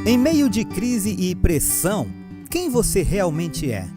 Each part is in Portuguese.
Em meio de crise e pressão, quem você realmente é?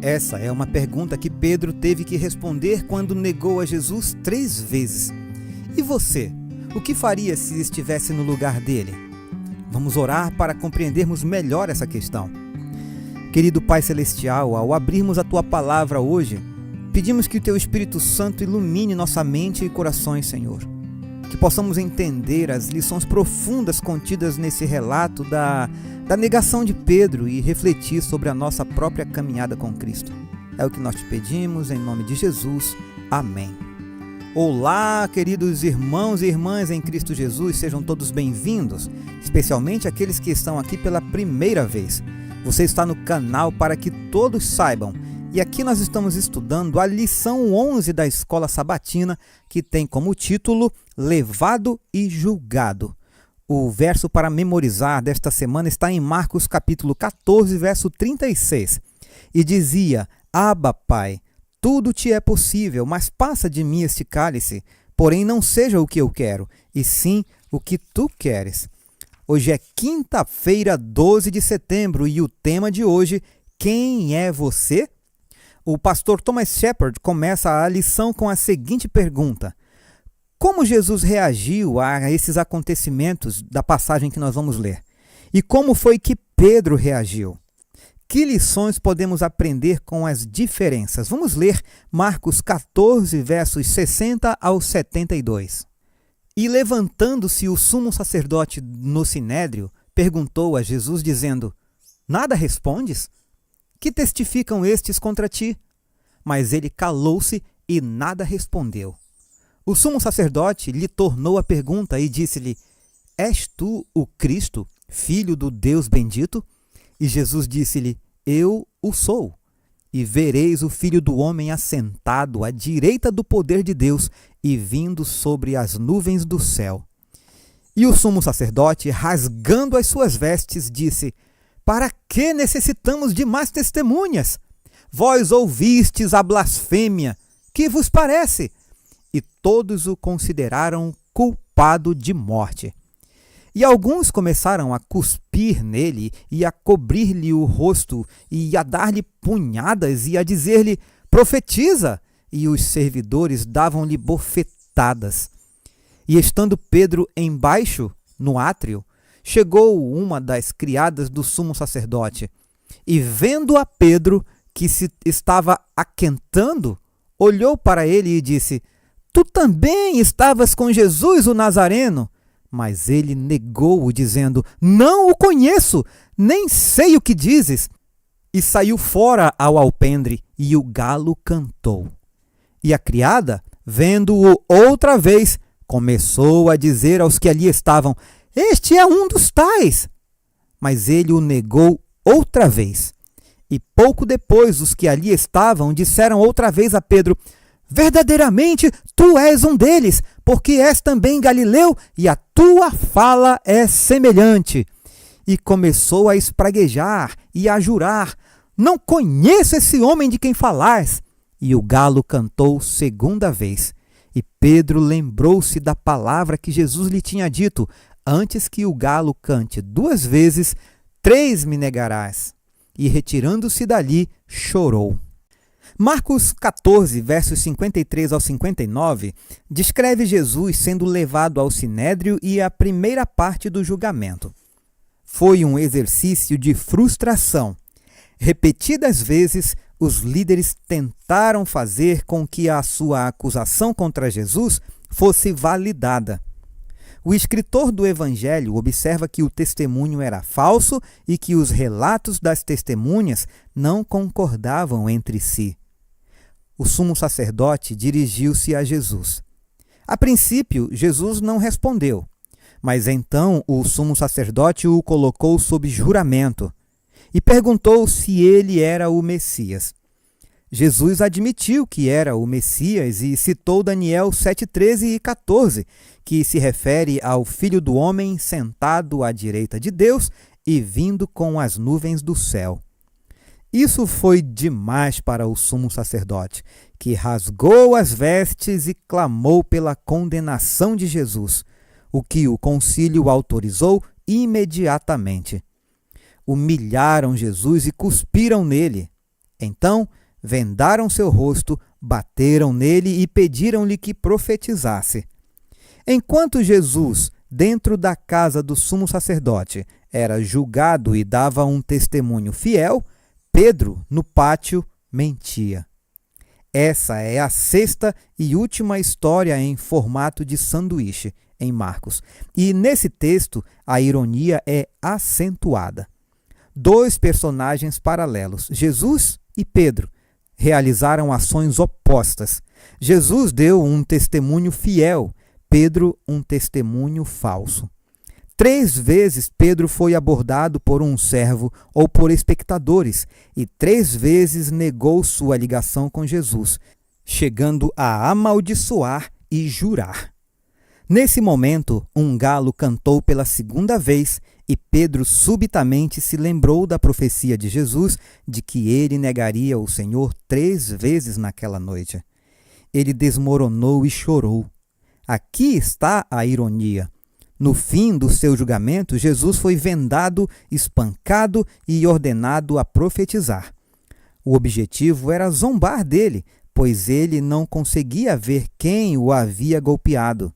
Essa é uma pergunta que Pedro teve que responder quando negou a Jesus 3 vezes. E você? O que faria se estivesse no lugar dele? Vamos orar para compreendermos melhor essa questão. Querido Pai Celestial, ao abrirmos a Tua Palavra hoje, pedimos que o Teu Espírito Santo ilumine nossa mente e corações, Senhor. Que possamos entender as lições profundas contidas nesse relato da negação de Pedro e refletir sobre a nossa própria caminhada com Cristo. É o que nós te pedimos, em nome de Jesus. Amém. Olá, queridos irmãos e irmãs em Cristo Jesus, sejam todos bem-vindos, especialmente aqueles que estão aqui pela primeira vez. Você está no canal Para Que Todos Saibam, e aqui nós estamos estudando a lição 11 da Escola Sabatina, que tem como título Levado e Julgado. O verso para memorizar desta semana está em Marcos capítulo 14, verso 36, e dizia: Abba, Pai, tudo te é possível, mas passa de mim este cálice, porém não seja o que eu quero, e sim o que tu queres. Hoje é quinta-feira, 12 de setembro, e o tema de hoje, quem é você? O pastor Thomas Shepard começa a lição com a seguinte pergunta: como Jesus reagiu a esses acontecimentos da passagem que nós vamos ler? E como foi que Pedro reagiu? Que lições podemos aprender com as diferenças? Vamos ler Marcos 14, versos 60 ao 72. E levantando-se o sumo sacerdote no sinédrio, perguntou a Jesus, dizendo: Nada respondes? Que testificam estes contra ti? Mas ele calou-se e nada respondeu. O sumo sacerdote lhe tornou a pergunta e disse-lhe: És tu o Cristo, filho do Deus bendito? E Jesus disse-lhe: Eu o sou. E vereis o Filho do Homem assentado à direita do poder de Deus e vindo sobre as nuvens do céu. E o sumo sacerdote, rasgando as suas vestes, disse: Para que necessitamos de mais testemunhas? Vós ouvistes a blasfêmia. Que vos parece? E todos o consideraram culpado de morte. E alguns começaram a cuspir nele e a cobrir-lhe o rosto e a dar-lhe punhadas e a dizer-lhe: Profetiza! E os servidores davam-lhe bofetadas. E estando Pedro embaixo, no átrio, chegou uma das criadas do sumo sacerdote, e vendo a Pedro, que se estava aquentando, olhou para ele e disse: Tu também estavas com Jesus o Nazareno? Mas ele negou-o, dizendo: Não o conheço, nem sei o que dizes. E saiu fora ao alpendre, e o galo cantou. E a criada, vendo-o outra vez, começou a dizer aos que ali estavam: Este é um dos tais. Mas ele o negou outra vez. E pouco depois os que ali estavam disseram outra vez a Pedro: Verdadeiramente tu és um deles, porque és também galileu, e a tua fala é semelhante. E começou a espraguejar e a jurar: Não conheço esse homem de quem falais. E o galo cantou segunda vez. E Pedro lembrou-se da palavra que Jesus lhe tinha dito: Antes que o galo cante 2 vezes, 3 me negarás. E retirando-se dali, chorou. Marcos 14, versos 53 ao 59, descreve Jesus sendo levado ao sinédrio e a primeira parte do julgamento. Foi um exercício de frustração. Repetidas vezes, os líderes tentaram fazer com que a sua acusação contra Jesus fosse validada. O escritor do Evangelho observa que o testemunho era falso e que os relatos das testemunhas não concordavam entre si. O sumo sacerdote dirigiu-se a Jesus. A princípio, Jesus não respondeu, mas então o sumo sacerdote o colocou sob juramento e perguntou se ele era o Messias. Jesus admitiu que era o Messias e citou Daniel 7:13 e 14, que se refere ao Filho do Homem sentado à direita de Deus e vindo com as nuvens do céu. Isso foi demais para o sumo sacerdote, que rasgou as vestes e clamou pela condenação de Jesus, o que o concílio autorizou imediatamente. Humilharam Jesus e cuspiram nele. Então, vendaram seu rosto, bateram nele e pediram-lhe que profetizasse. Enquanto Jesus, dentro da casa do sumo sacerdote, era julgado e dava um testemunho fiel, Pedro, no pátio, mentia. Essa é a sexta e última história em formato de sanduíche em Marcos. E nesse texto, a ironia é acentuada. Dois personagens paralelos, Jesus e Pedro, realizaram ações opostas. Jesus deu um testemunho fiel, Pedro um testemunho falso. 3 vezes Pedro foi abordado por um servo ou por espectadores e 3 vezes negou sua ligação com Jesus, chegando a amaldiçoar e jurar. Nesse momento, um galo cantou pela 2ª vez e Pedro subitamente se lembrou da profecia de Jesus de que ele negaria o Senhor 3 vezes naquela noite. Ele desmoronou e chorou. Aqui está a ironia. No fim do seu julgamento, Jesus foi vendado, espancado e ordenado a profetizar. O objetivo era zombar dele, pois ele não conseguia ver quem o havia golpeado.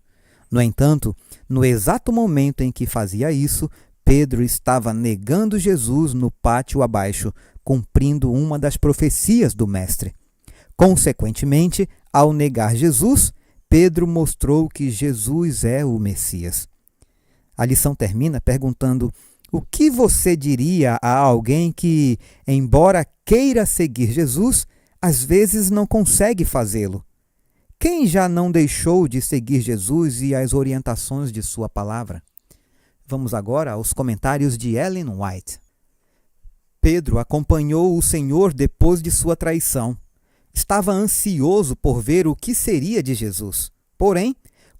No entanto, no exato momento em que fazia isso, Pedro estava negando Jesus no pátio abaixo, cumprindo uma das profecias do Mestre. Consequentemente, ao negar Jesus, Pedro mostrou que Jesus é o Messias. A lição termina perguntando: o que você diria a alguém que, embora queira seguir Jesus, às vezes não consegue fazê-lo? Quem já não deixou de seguir Jesus e as orientações de sua palavra? Vamos agora aos comentários de Ellen White. Pedro acompanhou o Senhor depois de sua traição. Estava ansioso por ver o que seria de Jesus. Porém,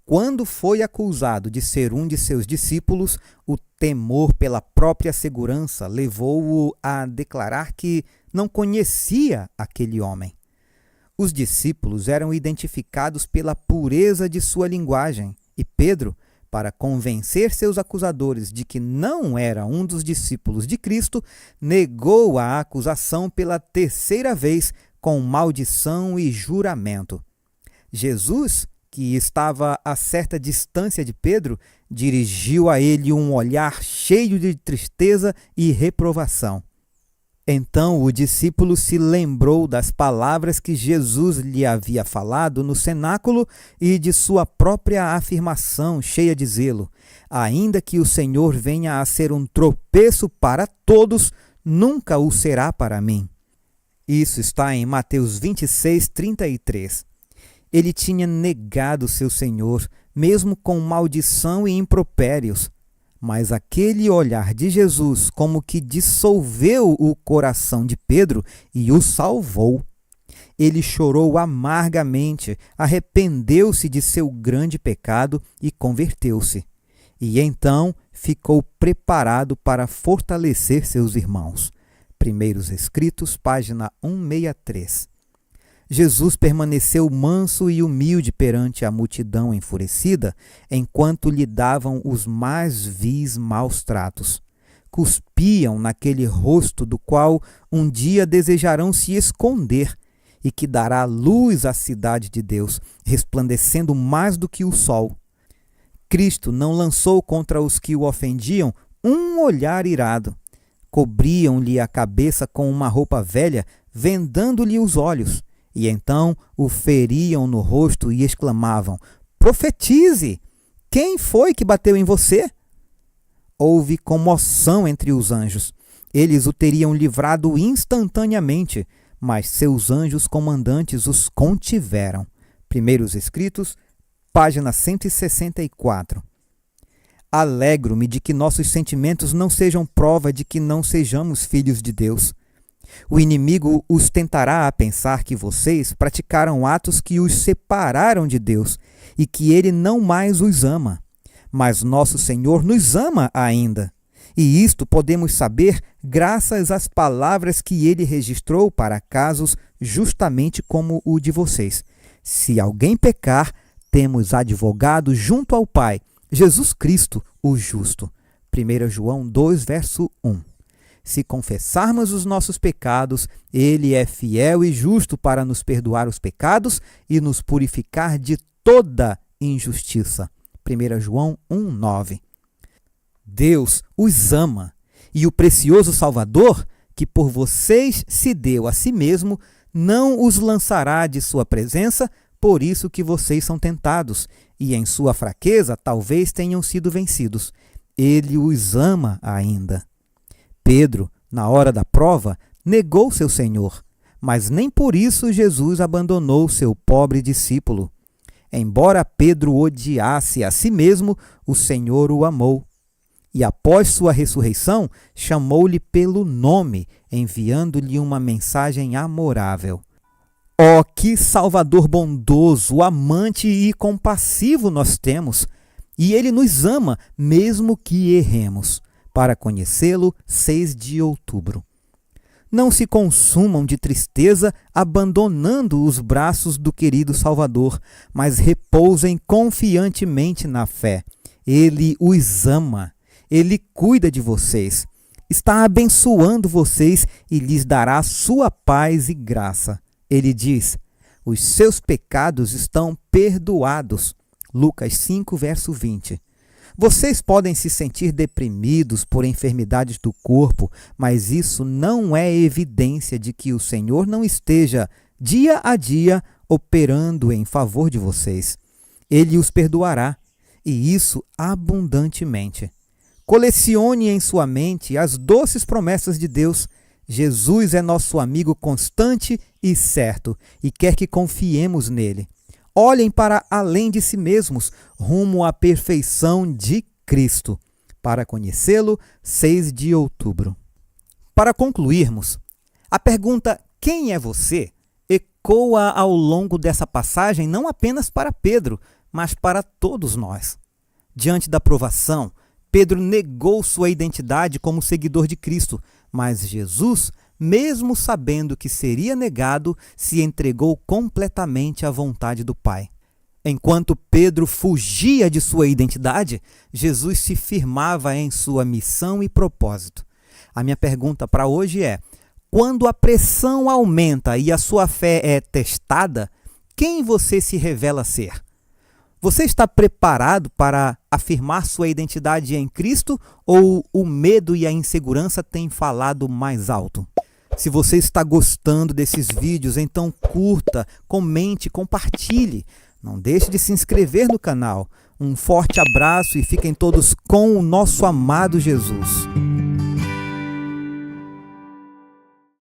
quando foi acusado de ser um de seus discípulos, o temor pela própria segurança levou-o a declarar que não conhecia aquele homem. Os discípulos eram identificados pela pureza de sua linguagem, e Pedro, para convencer seus acusadores de que não era um dos discípulos de Cristo, negou a acusação pela 3ª vez com maldição e juramento. Jesus, que estava a certa distância de Pedro, dirigiu a ele um olhar cheio de tristeza e reprovação. Então o discípulo se lembrou das palavras que Jesus lhe havia falado no cenáculo e de sua própria afirmação cheia de zelo: ainda que o Senhor venha a ser um tropeço para todos, nunca o será para mim. Isso está em Mateus 26:33. Ele tinha negado seu Senhor, mesmo com maldição e impropérios. Mas aquele olhar de Jesus como que dissolveu o coração de Pedro e o salvou. Ele chorou amargamente, arrependeu-se de seu grande pecado e converteu-se. E então ficou preparado para fortalecer seus irmãos. Primeiros Escritos, página 163. Jesus permaneceu manso e humilde perante a multidão enfurecida, enquanto lhe davam os mais vis maus tratos. Cuspiam naquele rosto do qual um dia desejarão se esconder, e que dará luz à cidade de Deus, resplandecendo mais do que o sol. Cristo não lançou contra os que o ofendiam um olhar irado. Cobriam-lhe a cabeça com uma roupa velha, vendando-lhe os olhos. E então o feriam no rosto e exclamavam: profetize! Quem foi que bateu em você? Houve comoção entre os anjos. Eles o teriam livrado instantaneamente, mas seus anjos comandantes os contiveram. Primeiros Escritos, página 164. Alegro-me de que nossos sentimentos não sejam prova de que não sejamos filhos de Deus. O inimigo os tentará a pensar que vocês praticaram atos que os separaram de Deus e que ele não mais os ama. Mas nosso Senhor nos ama ainda. E isto podemos saber graças às palavras que ele registrou para casos justamente como o de vocês. Se alguém pecar, temos advogado junto ao Pai, Jesus Cristo, o justo. 1 João 2, verso 1. Se confessarmos os nossos pecados, Ele é fiel e justo para nos perdoar os pecados e nos purificar de toda injustiça. 1 João 1, 9. Deus os ama e o precioso Salvador, que por vocês se deu a si mesmo, não os lançará de sua presença, por isso que vocês são tentados, e em sua fraqueza talvez tenham sido vencidos. Ele os ama ainda. Pedro, na hora da prova, negou seu Senhor, mas nem por isso Jesus abandonou seu pobre discípulo. Embora Pedro odiasse a si mesmo, o Senhor o amou. E após sua ressurreição, chamou-lhe pelo nome, enviando-lhe uma mensagem amorável. Oh, que Salvador bondoso, amante e compassivo nós temos! E Ele nos ama, mesmo que erremos. Para conhecê-lo, 6 de outubro. Não se consumam de tristeza abandonando os braços do querido Salvador, mas repousem confiantemente na fé. Ele os ama, Ele cuida de vocês, está abençoando vocês e lhes dará sua paz e graça. Ele diz: os seus pecados estão perdoados. Lucas 5, verso 20. Vocês podem se sentir deprimidos por enfermidades do corpo, mas isso não é evidência de que o Senhor não esteja, dia a dia, operando em favor de vocês. Ele os perdoará, e isso abundantemente. Colecione em sua mente as doces promessas de Deus. Jesus é nosso amigo constante e certo, e quer que confiemos nele. Olhem para além de si mesmos, rumo à perfeição de Cristo. Para conhecê-lo, 6 de outubro. Para concluirmos, a pergunta "quem é você?" ecoa ao longo dessa passagem não apenas para Pedro, mas para todos nós. Diante da provação, Pedro negou sua identidade como seguidor de Cristo, mas Jesus, mesmo sabendo que seria negado, se entregou completamente à vontade do Pai. Enquanto Pedro fugia de sua identidade, Jesus se firmava em sua missão e propósito. A minha pergunta para hoje é: quando a pressão aumenta e a sua fé é testada, quem você se revela ser? Você está preparado para afirmar sua identidade em Cristo ou o medo e a insegurança têm falado mais alto? Se você está gostando desses vídeos, então curta, comente, compartilhe. Não deixe de se inscrever no canal. Um forte abraço e fiquem todos com o nosso amado Jesus.